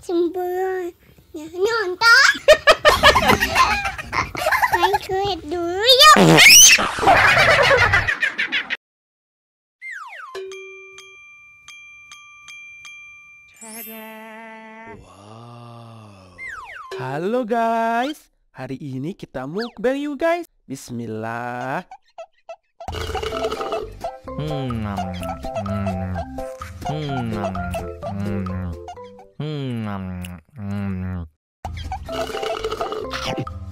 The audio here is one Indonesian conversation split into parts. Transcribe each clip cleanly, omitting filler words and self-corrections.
Sebelumnya nonton, like dulu ya. Wow. Halo guys, hari ini kita mukbang yuk guys. Bismillah.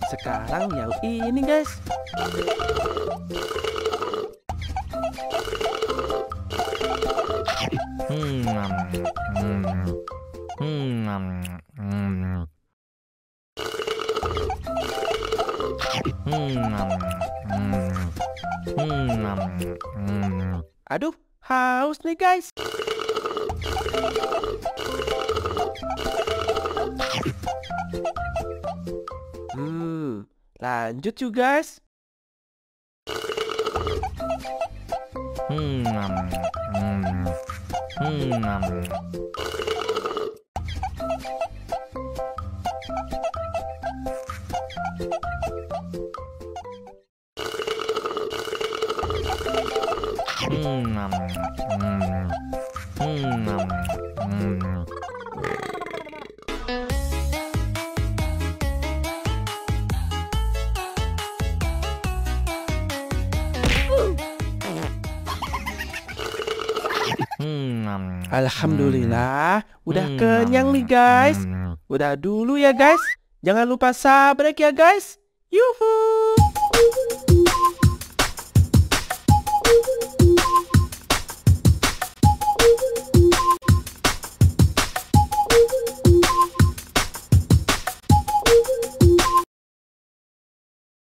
Sekarang yang ini guys. Aduh, haus nih guys. Lanjut yuk guys. Alhamdulillah, udah kenyang nih guys. Udah dulu ya guys. Jangan lupa sabrek ya guys. Yuhu.